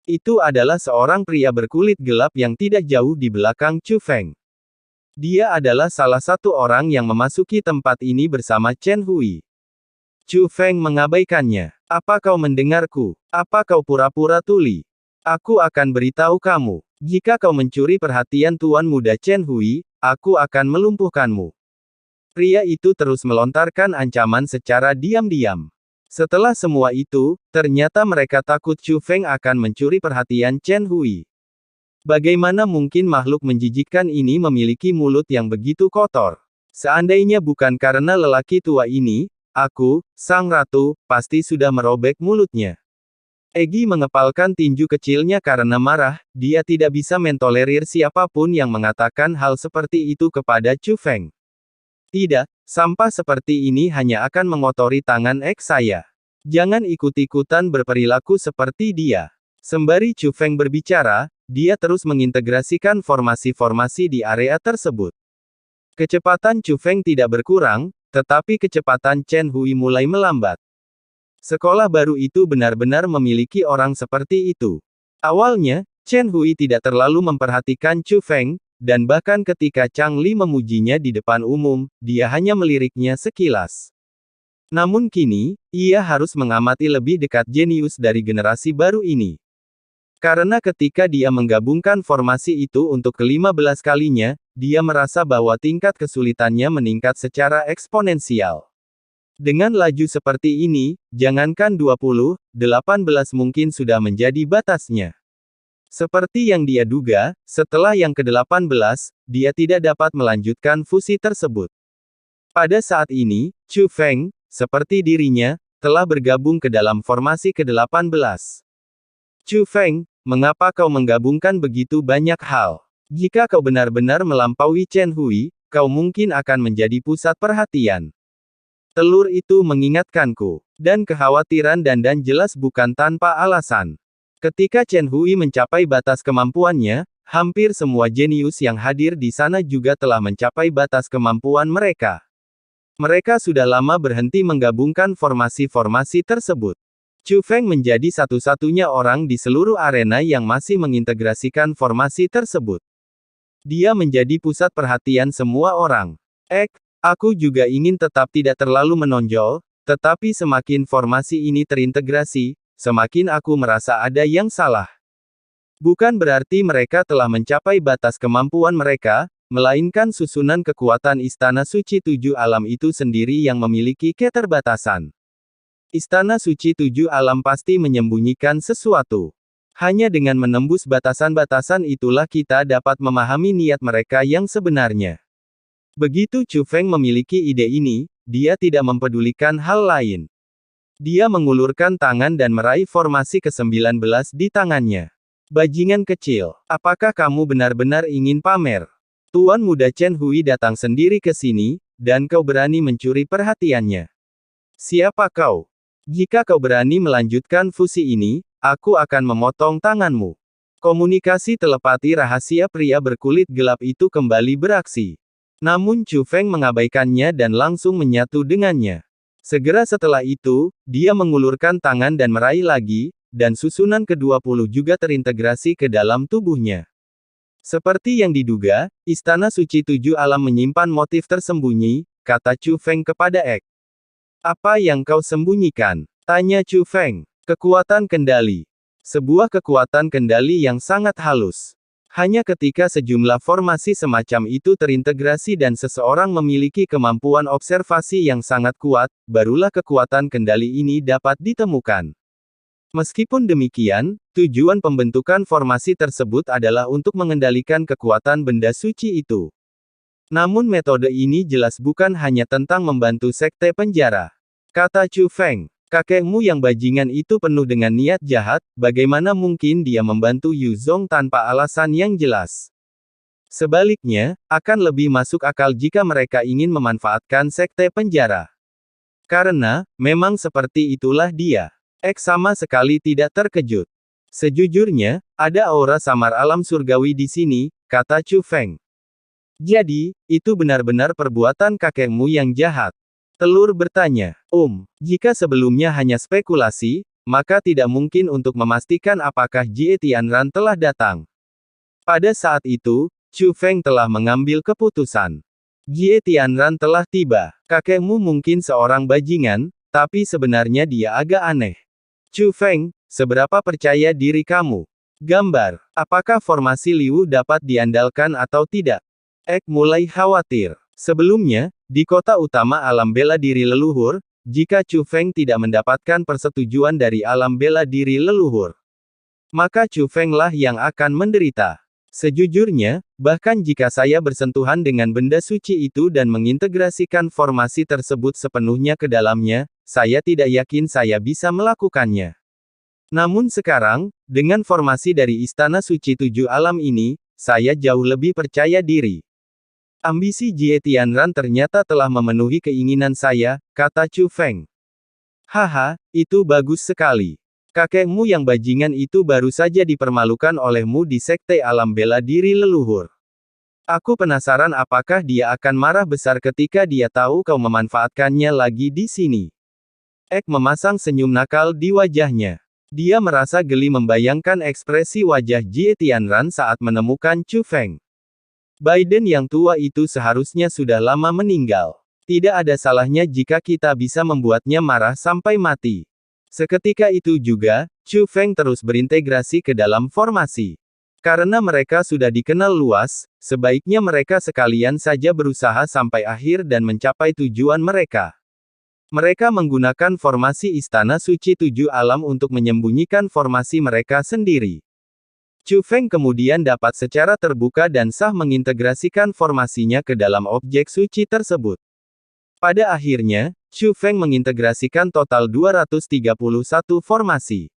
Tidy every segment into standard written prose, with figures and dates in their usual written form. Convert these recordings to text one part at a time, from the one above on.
Itu adalah seorang pria berkulit gelap yang tidak jauh di belakang Chu Feng. Dia adalah salah satu orang yang memasuki tempat ini bersama Chen Hui. Chu Feng mengabaikannya. Apa kau mendengarku? Apa kau pura-pura tuli? Aku akan beritahu kamu. Jika kau mencuri perhatian Tuan Muda Chen Hui, aku akan melumpuhkanmu. Pria itu terus melontarkan ancaman secara diam-diam. Setelah semua itu, ternyata mereka takut Chu Feng akan mencuri perhatian Chen Hui. Bagaimana mungkin makhluk menjijikkan ini memiliki mulut yang begitu kotor? Seandainya bukan karena lelaki tua ini, aku, sang ratu, pasti sudah merobek mulutnya. Egi mengepalkan tinju kecilnya karena marah, dia tidak bisa mentolerir siapapun yang mengatakan hal seperti itu kepada Chu Feng. Tidak, sampah seperti ini hanya akan mengotori tangan saya. Jangan ikut-ikutan berperilaku seperti dia. Sembari Chu Feng berbicara, dia terus mengintegrasikan formasi-formasi di area tersebut. Kecepatan Chu Feng tidak berkurang, tetapi kecepatan Chen Hui mulai melambat. Sekolah baru itu benar-benar memiliki orang seperti itu. Awalnya, Chen Hui tidak terlalu memperhatikan Chu Feng, dan bahkan ketika Chang Li memujinya di depan umum, dia hanya meliriknya sekilas. Namun kini, ia harus mengamati lebih dekat jenius dari generasi baru ini. Karena ketika dia menggabungkan formasi itu untuk ke-15 kalinya, dia merasa bahwa tingkat kesulitannya meningkat secara eksponensial. Dengan laju seperti ini, jangankan 20, 18 mungkin sudah menjadi batasnya. Seperti yang dia duga, setelah yang ke-18, dia tidak dapat melanjutkan fusi tersebut. Pada saat ini, Chu Feng, seperti dirinya, telah bergabung ke dalam formasi ke-18. Chu Feng, mengapa kau menggabungkan begitu banyak hal? Jika kau benar-benar melampaui Chen Hui, kau mungkin akan menjadi pusat perhatian. Telur itu mengingatkanku. Dan kekhawatiran Dandan jelas bukan tanpa alasan. Ketika Chen Hui mencapai batas kemampuannya, hampir semua jenius yang hadir di sana juga telah mencapai batas kemampuan mereka. Mereka sudah lama berhenti menggabungkan formasi-formasi tersebut. Chu Feng menjadi satu-satunya orang di seluruh arena yang masih mengintegrasikan formasi tersebut. Dia menjadi pusat perhatian semua orang. Aku juga ingin tetap tidak terlalu menonjol, tetapi semakin formasi ini terintegrasi, semakin aku merasa ada yang salah. Bukan berarti mereka telah mencapai batas kemampuan mereka, melainkan susunan kekuatan Istana Suci Tujuh Alam itu sendiri yang memiliki keterbatasan. Istana Suci Tujuh Alam pasti menyembunyikan sesuatu. Hanya dengan menembus batasan-batasan itulah kita dapat memahami niat mereka yang sebenarnya. Begitu Chu Feng memiliki ide ini, dia tidak mempedulikan hal lain. Dia mengulurkan tangan dan meraih formasi ke-19 di tangannya. Bajingan kecil, apakah kamu benar-benar ingin pamer? Tuan Muda Chen Hui datang sendiri ke sini, dan kau berani mencuri perhatiannya. Siapa kau? Jika kau berani melanjutkan fusi ini, aku akan memotong tanganmu. Komunikasi telepati rahasia pria berkulit gelap itu kembali beraksi. Namun Chu Feng mengabaikannya dan langsung menyatu dengannya. Segera setelah itu, dia mengulurkan tangan dan meraih lagi, dan susunan ke-20 juga terintegrasi ke dalam tubuhnya. Seperti yang diduga, Istana Suci Tujuh Alam menyimpan motif tersembunyi, kata Chu Feng kepada Ek. Apa yang kau sembunyikan? Tanya Chu Feng. Kekuatan kendali. Sebuah kekuatan kendali yang sangat halus. Hanya ketika sejumlah formasi semacam itu terintegrasi dan seseorang memiliki kemampuan observasi yang sangat kuat, barulah kekuatan kendali ini dapat ditemukan. Meskipun demikian, tujuan pembentukan formasi tersebut adalah untuk mengendalikan kekuatan benda suci itu. Namun metode ini jelas bukan hanya tentang membantu sekte penjara. Kata Chu Feng. Kakekmu yang bajingan itu penuh dengan niat jahat, bagaimana mungkin dia membantu Yu Zong tanpa alasan yang jelas? Sebaliknya, akan lebih masuk akal jika mereka ingin memanfaatkan sekte penjara. Karena, memang seperti itulah dia. Ek sama sekali tidak terkejut. Sejujurnya, ada aura samar alam surgawi di sini, kata Chu Feng. Jadi, itu benar-benar perbuatan kakekmu yang jahat. Telur bertanya, jika sebelumnya hanya spekulasi, maka tidak mungkin untuk memastikan apakah Jie Tianran telah datang. Pada saat itu, Chu Feng telah mengambil keputusan. Jie Tianran telah tiba. Kakekmu mungkin seorang bajingan, tapi sebenarnya dia agak aneh. Chu Feng, seberapa percaya diri kamu? Gambar. Apakah formasi Liu dapat diandalkan atau tidak? Ek mulai khawatir. Sebelumnya, di kota utama alam bela diri leluhur, jika Chu Feng tidak mendapatkan persetujuan dari alam bela diri leluhur, maka Chu Feng lah yang akan menderita. Sejujurnya, bahkan jika saya bersentuhan dengan benda suci itu dan mengintegrasikan formasi tersebut sepenuhnya ke dalamnya, saya tidak yakin saya bisa melakukannya. Namun sekarang, dengan formasi dari Istana Suci Tujuh Alam ini, saya jauh lebih percaya diri. Ambisi Jie Tianran ternyata telah memenuhi keinginan saya, kata Chu Feng. Haha, itu bagus sekali. Kakekmu yang bajingan itu baru saja dipermalukan olehmu di Sekte Alam Bela Diri Leluhur. Aku penasaran apakah dia akan marah besar ketika dia tahu kau memanfaatkannya lagi di sini. Ek memasang senyum nakal di wajahnya. Dia merasa geli membayangkan ekspresi wajah Jie Tianran saat menemukan Chu Feng. Biden yang tua itu seharusnya sudah lama meninggal. Tidak ada salahnya jika kita bisa membuatnya marah sampai mati. Seketika itu juga, Chu Feng terus berintegrasi ke dalam formasi. Karena mereka sudah dikenal luas, sebaiknya mereka sekalian saja berusaha sampai akhir dan mencapai tujuan mereka. Mereka menggunakan formasi Istana Suci Tujuh Alam untuk menyembunyikan formasi mereka sendiri. Chu Feng kemudian dapat secara terbuka dan sah mengintegrasikan formasinya ke dalam objek suci tersebut. Pada akhirnya, Chu Feng mengintegrasikan total 231 formasi.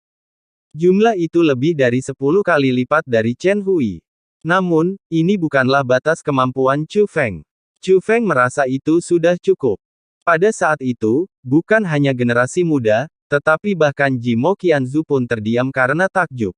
Jumlah itu lebih dari 10 kali lipat dari Chen Hui. Namun, ini bukanlah batas kemampuan Chu Feng. Chu Feng merasa itu sudah cukup. Pada saat itu, bukan hanya generasi muda, tetapi bahkan Jimo Qianzu pun terdiam karena takjub.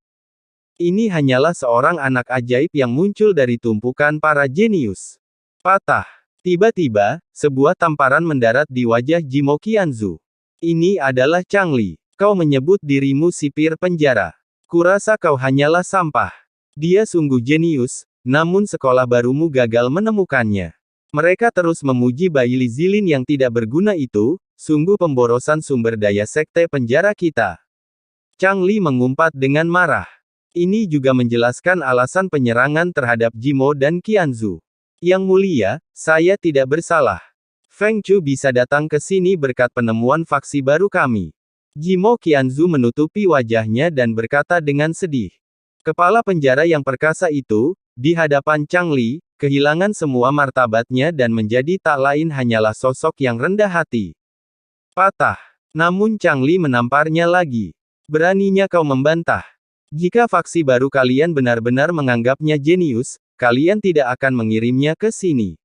Ini hanyalah seorang anak ajaib yang muncul dari tumpukan para jenius. Patah. Tiba-tiba, sebuah tamparan mendarat di wajah Jimo Qianzu. Ini adalah Changli. Kau menyebut dirimu sipir penjara. Kurasa kau hanyalah sampah. Dia sungguh jenius, namun sekolah barumu gagal menemukannya. Mereka terus memuji Baili Zilin yang tidak berguna itu, sungguh pemborosan sumber daya sekte penjara kita. Changli mengumpat dengan marah. Ini juga menjelaskan alasan penyerangan terhadap Jimo dan Qianzu. Yang mulia, saya tidak bersalah. Feng Chu bisa datang ke sini berkat penemuan faksi baru kami. Jimo Qianzu menutupi wajahnya dan berkata dengan sedih. Kepala penjara yang perkasa itu, di hadapan Changli, kehilangan semua martabatnya dan menjadi tak lain hanyalah sosok yang rendah hati. Patah. Namun Changli menamparnya lagi. Beraninya kau membantah. Jika faksi baru kalian benar-benar menganggapnya jenius, kalian tidak akan mengirimnya ke sini.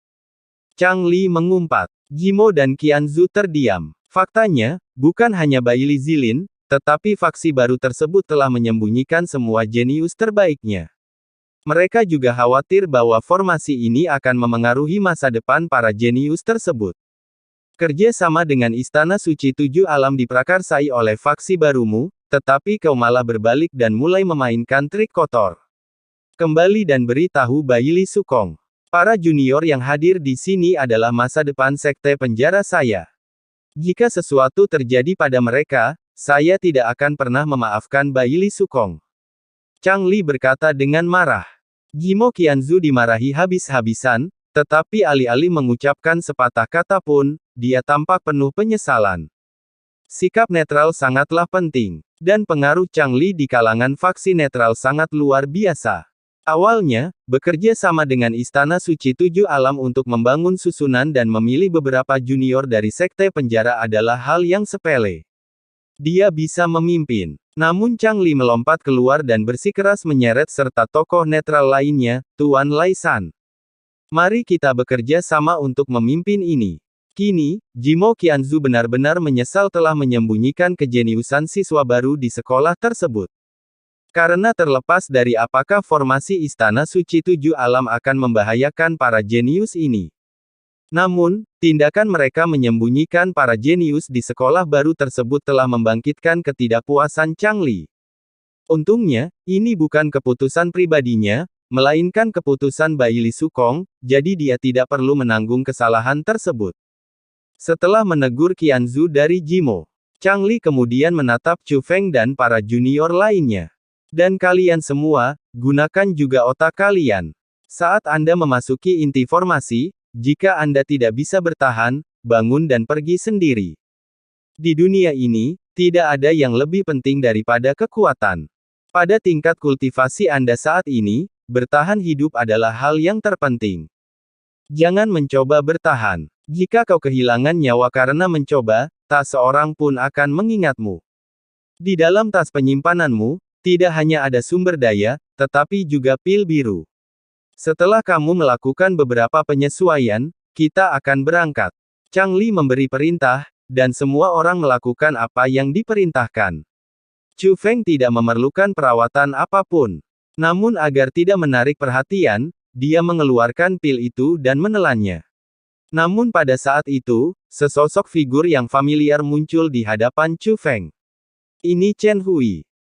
Changli mengumpat. Jimo dan Qianzu terdiam. Faktanya, bukan hanya Baili Zilin, tetapi faksi baru tersebut telah menyembunyikan semua jenius terbaiknya. Mereka juga khawatir bahwa formasi ini akan memengaruhi masa depan para jenius tersebut. Kerja sama dengan Istana Suci Tujuh Alam diprakarsai oleh faksi barumu, tetapi kau malah berbalik dan mulai memainkan trik kotor. Kembali dan beritahu Baili Sukong. Para junior yang hadir di sini adalah masa depan sekte penjara saya. Jika sesuatu terjadi pada mereka, saya tidak akan pernah memaafkan Baili Sukong. Changli berkata dengan marah. Jimo Qianzu dimarahi habis-habisan, tetapi alih-alih mengucapkan sepatah kata pun, dia tampak penuh penyesalan. Sikap netral sangatlah penting. Dan pengaruh Changli di kalangan faksi netral sangat luar biasa. Awalnya, bekerja sama dengan Istana Suci Tujuh Alam untuk membangun susunan dan memilih beberapa junior dari sekte penjara adalah hal yang sepele. Dia bisa memimpin. Namun Changli melompat keluar dan bersikeras menyeret serta tokoh netral lainnya, Tuan Lai San. Mari kita bekerja sama untuk memimpin ini. Kini, Jimo Qianzu benar-benar menyesal telah menyembunyikan kejeniusan siswa baru di sekolah tersebut. Karena terlepas dari apakah formasi Istana Suci Tujuh Alam akan membahayakan para jenius ini. Namun, tindakan mereka menyembunyikan para jenius di sekolah baru tersebut telah membangkitkan ketidakpuasan Changli. Untungnya, ini bukan keputusan pribadinya, melainkan keputusan Bai Li Sukong, jadi dia tidak perlu menanggung kesalahan tersebut. Setelah menegur Qianzu dari Jimo, Changli kemudian menatap Chu Feng dan para junior lainnya. Dan kalian semua, gunakan juga otak kalian. Saat Anda memasuki inti formasi, jika Anda tidak bisa bertahan, bangun dan pergi sendiri. Di dunia ini, tidak ada yang lebih penting daripada kekuatan. Pada tingkat kultivasi Anda saat ini, bertahan hidup adalah hal yang terpenting. Jangan mencoba bertahan. Jika kau kehilangan nyawa karena mencoba, tak seorang pun akan mengingatmu. Di dalam tas penyimpananmu, tidak hanya ada sumber daya, tetapi juga pil biru. Setelah kamu melakukan beberapa penyesuaian, kita akan berangkat. Changli memberi perintah, dan semua orang melakukan apa yang diperintahkan. Chu Feng tidak memerlukan perawatan apapun. Namun agar tidak menarik perhatian, dia mengeluarkan pil itu dan menelannya. Namun pada saat itu, sesosok figur yang familiar muncul di hadapan Chu Feng. Ini Chen Hui.